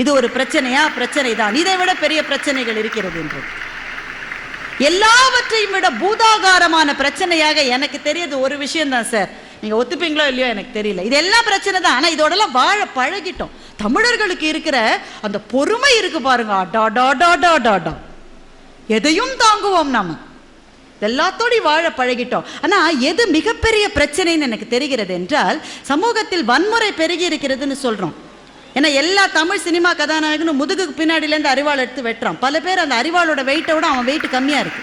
இது ஒரு பிரச்சனையா? பிரச்சனை தான். இதை விட பெரிய பிரச்சனைகள் இருக்கிறது என்று எல்லாவற்றையும் விட பூதாகாரமான பிரச்சனையாக எனக்கு தெரியுது ஒரு விஷயம் தான் சார். நீங்க ஒத்துப்பீங்களோ இல்லையோ எனக்கு தெரியல. இது எல்லாம் பிரச்சனை தான். ஆனா இதோடலாம் வாழ பழகிட்டோம். தமிழர்களுக்கு இருக்கிற அந்த பொறுமை இருக்கு பாருங்க. எதையும் தாங்குவோம் நாம. எல்லாத்தோடையும் வாழ பழகிட்டோம். ஆனா எது மிகப்பெரிய பிரச்சனைன்னு எனக்கு தெரிகிறது என்றால், சமூகத்தில் வன்முறை பெருகி இருக்கிறதுன்னு சொல்றோம். ஏன்னா எல்லா தமிழ் சினிமா கதாநாயகனும் முதுகுக்கு பின்னாடியிலேருந்து அரிவாள் எடுத்து வெட்டுறான். பல பேர் அந்த அரிவாளோட வெயிட்டை விட அவன் வெயிட் கம்மியா இருக்கு.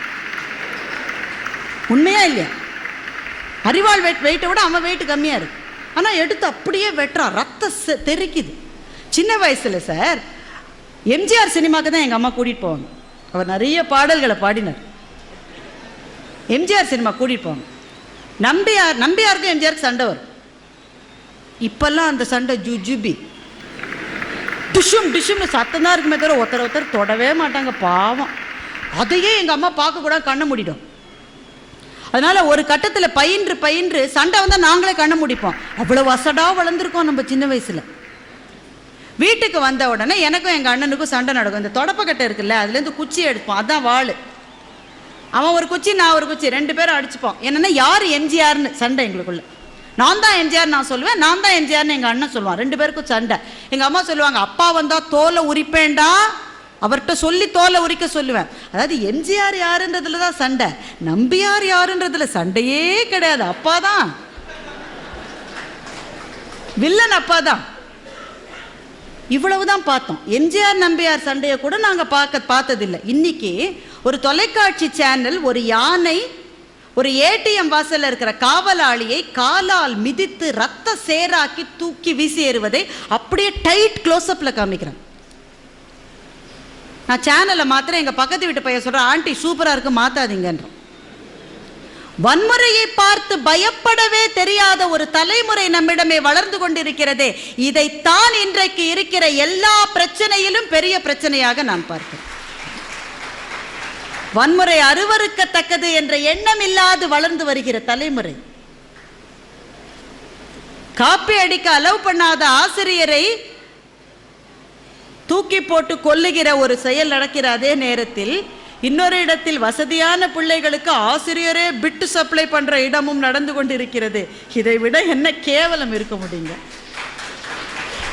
உண்மையா இல்லையா? அரிவாள் வெயிட்டை விட அவன் வெயிட் கம்மியா இருக்கு. ஆனா எடுத்து அப்படியே வெட்டுறான். ரத்த தெறிக்குது. சின்ன வயசுல சார் எம்ஜிஆர் சினிமாக்கு தான் எங்க அம்மா கூட்டிட்டு போவாங்க. அவர் நிறைய பாடல்களை பாடினார். எம்ஜிஆர் சினிமா கூட்டிட்டு போவாங்க. நம்பியாருக்கும் எம்ஜிஆருக்கு சண்டை வரும். இப்பெல்லாம் அந்த சண்டை ஜுஜுபி டிஷும் டிஷும்னு சத்தம் தான் இருக்குமே தவிர ஒருத்தர் தொடவே மாட்டாங்க பாவம். அதையே எங்கள் அம்மா பார்க்கக்கூடாது, கண்ணை மூடிடும். அதனால ஒரு கட்டத்தில் பயின்று சண்டை வந்தால் நாங்களே கண்ணை முடிப்போம். அவ்வளோ வசடாக வளர்ந்துருக்கோம் நம்ம சின்ன வயசில். வீட்டுக்கு வந்த உடனே எனக்கும் எங்கள் அண்ணனுக்கும் சண்டை நடக்கும். இந்த தொடப்பக்கட்டை இருக்குல்ல, அதுலேருந்து குச்சி எடுப்போம். அதுதான் வாள். அவன் ஒரு குச்சி, நான் ஒரு குச்சி, 2 பேரும் அடிச்சுப்போம். என்னென்னா யார் எம்ஜிஆர்னு சண்டை எங்களுக்குள்ள. நான் தான் எம்ஜிஆர் நான் சொல்லுவேன், நான் தான் எம்ஜிஆர்னு எங்கள் அண்ணன் சொல்லுவான். 2 பேருக்கும் சண்டை. எங்கள் அம்மா சொல்லுவாங்க, அப்பா வந்தால் தோலை உரிப்பேண்டா, அவர்கிட்ட சொல்லி தோலை உரிக்க சொல்லுவேன். அதாவது எம்ஜிஆர் யாருன்றதுல தான் சண்டை, நம்பியார் யாருன்றதுல சண்டையே கிடையாது. அப்பா தான் வில்லன், அப்பா தான். இவ்வளவுதான் பார்த்தோம். எம்ஜிஆர் நம்பியார் சண்டையை கூட நாங்கள் பார்த்ததில்லை. இன்னைக்கு ஒரு தொலைக்காட்சி சேனல் ஒரு யானை ஒரு ஏடிஎம் வாசல்ல இருக்கிற காவலாளியை காலால் மிதித்து ரத்த சேராக்கி தூக்கி வீசி ஏறுவதை அப்படியே டைட் க்ளோஸ்அப்ல காமிக்கிறேன். நான் சேனலை மாத்திரம் எங்க பக்கத்து வீட்டு பையன் சொல்ற, ஆண்டி சூப்பரா இருக்கு மாத்தாதீங்கன்றோம். வன்முறையை பார்த்து பயப்படவே தெரியாத ஒரு தலைமுறை நம்மிடமே வளர்ந்து கொண்டிருக்கிறதே. இதைத்தான் இன்றைக்கு இருக்கிற எல்லா பிரச்சனையிலும் பெரிய பிரச்சனையாக நான் பார்க்கிறேன். வன்முறை அருவருக்கத்தக்கது என்ற எண்ணம் இல்லாது வளர்ந்து வருகிற தலைமுறை. காப்பி அடிக்க அலோவ் பண்ணாத ஆசிரியரை தூக்கி போட்டு கொல்லுகிற ஒரு செயல் நடக்கிற அதே நேரத்தில் இன்னொரு இடத்தில் வசதியான பிள்ளைகளுக்கு ஆசிரியரே பிட்டு சப்ளை பண்ற இடமும் நடந்து கொண்டிருக்கிறது. இதை விட என்ன கேவலம் இருக்க முடியுங்க?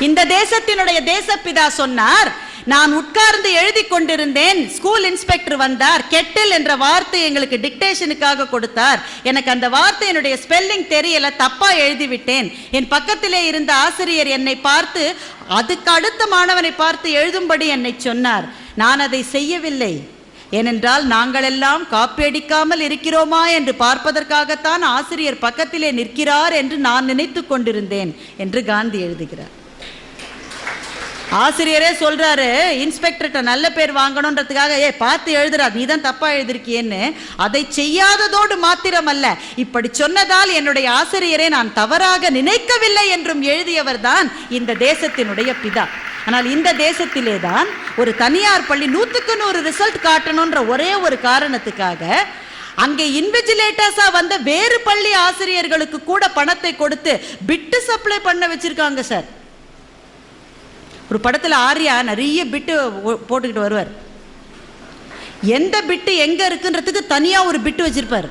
இந்த தேசத்தினுடைய தேசப்பிதா சொன்னார், நான் உட்கார்ந்து எழுதி கொண்டிருந்தேன், ஸ்கூல் இன்ஸ்பெக்டர் வந்தார், கெட்டில் என்ற வார்த்தை எங்களுக்கு டிக்டேஷனுக்காக கொடுத்தார். எனக்கு அந்த வார்த்தையினுடைய ஸ்பெல்லிங் தெரியல, தப்பா எழுதிவிட்டேன். என் பக்கத்திலே இருந்த ஆசிரியர் என்னை பார்த்து அதுக்கு அடுத்த மாணவனை பார்த்து எழுதும்படி என்னை சொன்னார். நான் அதை செய்யவில்லை. ஏனென்றால் நாங்கள் எல்லாம் காப்பி அடிக்காமல் இருக்கிறோமா என்று பார்ப்பதற்காகத்தான் ஆசிரியர் பக்கத்திலே நிற்கிறார் என்று நான் நினைத்து கொண்டிருந்தேன் என்று காந்தி எழுதுகிறார். ஆசிரியரே சொல்றாரு, இன்ஸ்பெக்டர்கிட்ட நல்ல பேர் வாங்கணுன்றதுக்காக பார்த்து எழுதுறா, நீ தான் தப்பா எழுதிருக்கியன்னு. அதை செய்யாததோடு மாத்திரமல்ல, இப்படி சொன்னதால் என்னுடைய ஆசிரியரை நான் தவறாக நினைக்கவில்லை என்றும் எழுதியவர் தான் இந்த தேசத்தினுடைய பிதா. ஆனால் இந்த தேசத்திலே தான் ஒரு தனியார் பள்ளி 100க்கு 100 ரிசல்ட் காட்டணும்ன்ற ஒரே ஒரு காரணத்துக்காக அங்கே இன்விஜிலேட்டர்ஸா வந்த வேறு பள்ளி ஆசிரியர்களுக்கு கூட பணத்தை கொடுத்து பிட்டு சப்ளை பண்ண வச்சிருக்காங்க சார். ஒரு படத்துல ஆர்யா நிறைய பிட்டு போட்டுக்கிட்டு வருவார். எந்த பிட்டு எங்க இருக்குன்றதுக்கு தனியா ஒரு பிட்டு வச்சிருப்பார்.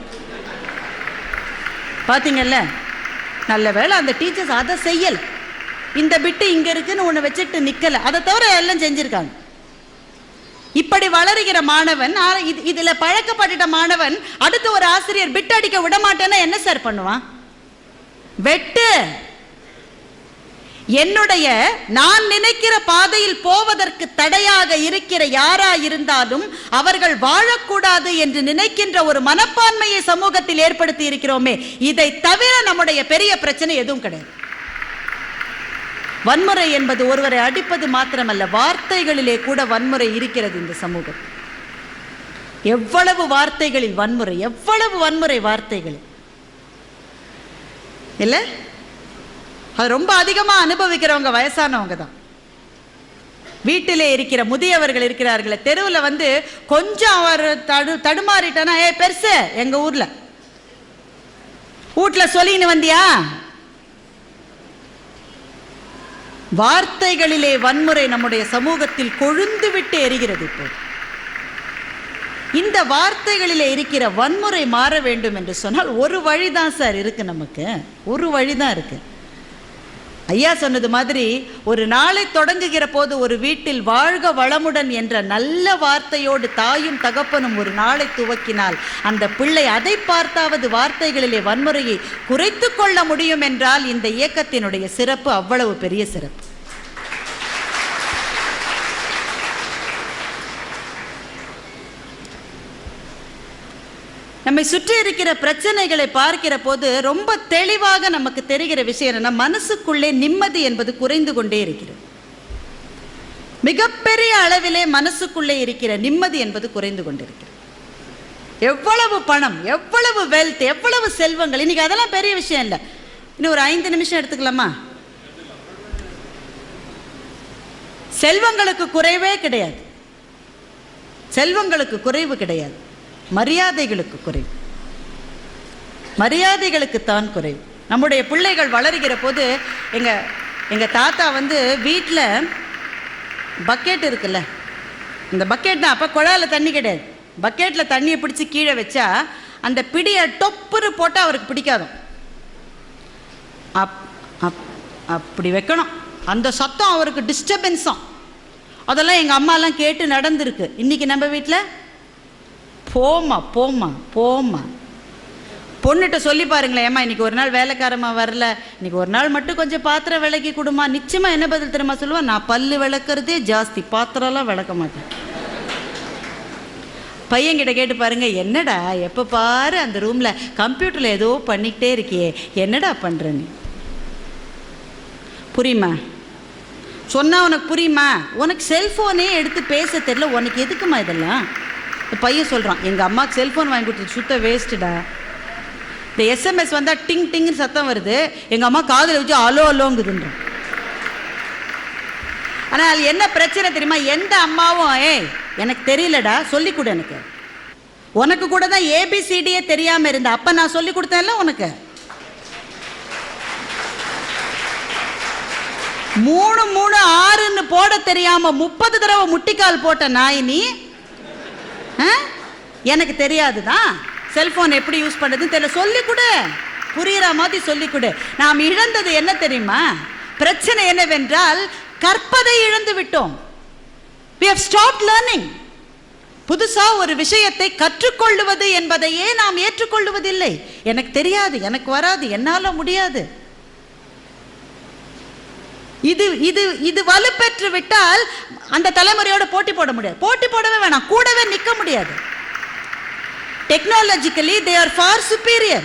பாத்தீங்கல்ல? நல்ல வேளை அந்த டீச்சர்ஸ் அதை செய்யல. இந்த பிட்டு இங்க இருக்குன்னு ஒண்ணு வச்சுட்டு நிக்கல. அதை தவிர எல்லாம் செஞ்சிருக்காங்க. இப்படி வளருகிற மாணவன், இதுல பழக்கப்பட்ட மாணவன் அடுத்து ஒரு ஆசிரியர் பிட்டு அடிக்க விட மாட்டேன்னா என்ன சார் பண்ணுவான்? வெட்டு. என்னுடைய நான் நினைக்கிற பாதையில் போவதற்கு தடையாக இருக்கிற யாரா இருந்தாலும் அவர்கள் வாழக்கூடாது என்று நினைக்கின்ற ஒரு மனப்பான்மையை சமூகத்தில் ஏற்படுத்தி இருக்கிறோமே, இதை தவிர நம்முடைய பெரிய பிரச்சனை எதுவும் கிடையாது. வன்முறை என்பது ஒருவரை அடிப்பது மாத்திரமல்ல, வார்த்தைகளிலே கூட வன்முறை இருக்கிறது இந்த சமூகம். எவ்வளவு வார்த்தைகளில் வன்முறை, எவ்வளவு வன்முறை வார்த்தைகள் இல்ல? அது ரொம்ப அதிகமா அனுபவிக்கிறவங்க வயசானவங்க தான். வீட்டிலே இருக்கிற முதியவர்கள் இருக்கிறார்கள். தெருவில் வந்து கொஞ்சம் அவர் தடுமாறிட்டானா, பெருசு எங்க ஊர்ல வீட்டுல சொல்லின்னு வந்தியா, வார்த்தைகளிலே வன்முறை நம்முடைய சமூகத்தில் கொழுந்து விட்டு எரிகிறது. இப்போ இந்த வார்த்தைகளிலே இருக்கிற வன்முறை மாற வேண்டும் என்று சொன்னால் ஒரு வழிதான் சார் இருக்கு, நமக்கு ஒரு வழிதான் இருக்கு. ஐயா சொன்னது மாதிரி ஒரு நாளை தொடங்குகிற போது ஒரு வீட்டில் வாழ்க வளமுடன் என்ற நல்ல வார்த்தையோடு தாயும் தகப்பனும் ஒரு நாளை துவக்கினால் அந்த பிள்ளை அதை பார்த்தாவது வார்த்தைகளிலே வன்முறையை குறைத்து கொள்ள முடியும் என்றால் இந்த இயக்கத்தினுடைய சிறப்பு அவ்வளவு பெரிய சிறப்பு. நம்மை சுற்றி இருக்கிற பிரச்சனைகளை பார்க்கிற போது ரொம்ப தெளிவாக நமக்கு தெரிகிற விஷயம் என்னன்னா, மனசுக்குள்ளே நிம்மதி என்பது குறைந்து கொண்டே இருக்கிறது. மிகப்பெரிய அளவிலே மனசுக்குள்ளே இருக்கிற நிம்மதி என்பது குறைந்து கொண்டிருக்கிறது. எவ்வளவு பணம், எவ்வளவு வெல்த், எவ்வளவு செல்வங்கள், இன்னைக்கு அதெல்லாம் பெரிய விஷயம் இல்லை. இன்னும் ஒரு 5 நிமிஷம் எடுத்துக்கலாமா? செல்வங்களுக்கு குறைவே கிடையாது, செல்வங்களுக்கு குறைவு கிடையாது, மரியாதைகளுக்கு குறைவு, மரியாதைகளுக்குத்தான் குறைவு. நம்முடைய பிள்ளைகள் வளருகிற போது எங்கள் தாத்தா வீட்டில் பக்கெட் இருக்குல்ல, இந்த பக்கெட் தான், அப்போ குழாயில் தண்ணி கிடையாது, பக்கெட்டில் தண்ணியை பிடிச்சி கீழே வச்சா அந்த பிடியை டொப்புன்னு போட்டால் அவருக்கு பிடிக்காதும். அப்படி வைக்கணும், அந்த சத்தம் அவருக்கு டிஸ்டர்பன்ஸும். அதெல்லாம் எங்கள் அம்மாலாம் கேட்டு நடந்திருக்கு. இன்றைக்கி நம்ம வீட்டில் போமா போமா போமா, பொண்ணுகிட்ட சொல்லி பாருங்களேன், ஏம்மா இன்றைக்கி ஒரு நாள் வேலைக்காரமா வரல, இன்றைக்கி ஒரு நாள் மட்டும் கொஞ்சம் பாத்திரம் விளக்கி கொடுமா, நிச்சயமாக என்ன பதில் தெரியுமா சொல்லுவான்? நான் பல்லு விளக்குறதே ஜாஸ்தி, பாத்திரம்லாம் விளக்க மாட்டேன். பையன்கிட்ட கேட்டு பாருங்க, என்னடா எப்போ பாரு அந்த ரூமில் கம்ப்யூட்டரில் ஏதோ பண்ணிக்கிட்டே இருக்கியே, என்னடா பண்ணுற நீ? புரியுமா? சொன்னால் உனக்கு புரியுமா? உனக்கு செல்ஃபோனே எடுத்து பேச தெரியல, உனக்கு எதுக்குமா இதெல்லாம்? பையன் சொல்கிறான், எங்கள் அம்மாவுக்கு செல்ஃபோன் வாங்கி கொடுத்து சுத்த வேஸ்ட்டுடா, இந்த எஸ்எம்எஸ் வந்தால் டிங் டிங்னு சத்தம் வருது, எங்கள் அம்மா காதில் வச்சு அலோ அலோங்குதுன்றான். ஆனால் என்ன பிரச்சனை தெரியுமா? எந்த அம்மாவும் எனக்கு தெரியலடா சொல்லி கொடு, எனக்கு உனக்கு கூட தான் ஏபிசிடியே தெரியாமல் இருந்த, அப்போ நான் சொல்லி கொடுத்தேன்ல உனக்கு. 3 3 6ன்னு போட தெரியாம 30 தடவை முட்டிக்கால் போட்ட நாய் நீ. எனக்கு தெரியாதுதான் செல்போன் எப்படி யூஸ் பண்றதுன்னு தெரியல, சொல்லி கொடு, புரியுற மாதிரி சொல்லி கொடு. நாம் இழந்தது என்ன தெரியுமா? பிரச்சனை என்னவென்றால் கற்பதை இழந்து விட்டோம். We have stopped learning. புதுசா ஒரு விஷயத்தை கற்றுக்கொள்வது என்பதையே நாம் ஏற்றுக்கொள்வதில்லை. எனக்கு தெரியாது, எனக்கு வராது, என்னால முடியாது. இது இது இது வலுப்பெற்று விட்டால் அந்த தலைமுறையோட போட்டி போட முடியாது, போட்டி போடவே வேணாம், கூடவே நிற்க முடியாது. Technologically they are far superior.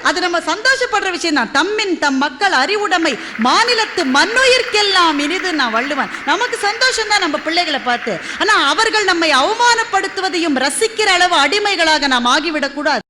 அது நம்ம சந்தோஷப்படுற விஷயம் தான். தம் மக்கள் அறிவுடைமை மாநிலத்து மண்ணுயிர்க்கெல்லாம் இனிது நான் வள்ளுவன். நமக்கு சந்தோஷம் தான் நம்ம பிள்ளைகளை பார்த்து. ஆனா அவர்கள் நம்மை அவமானப்படுத்துவதையும் ரசிக்கிற அளவு அடிமைகளாக நாம் ஆகிவிடக்கூடாது.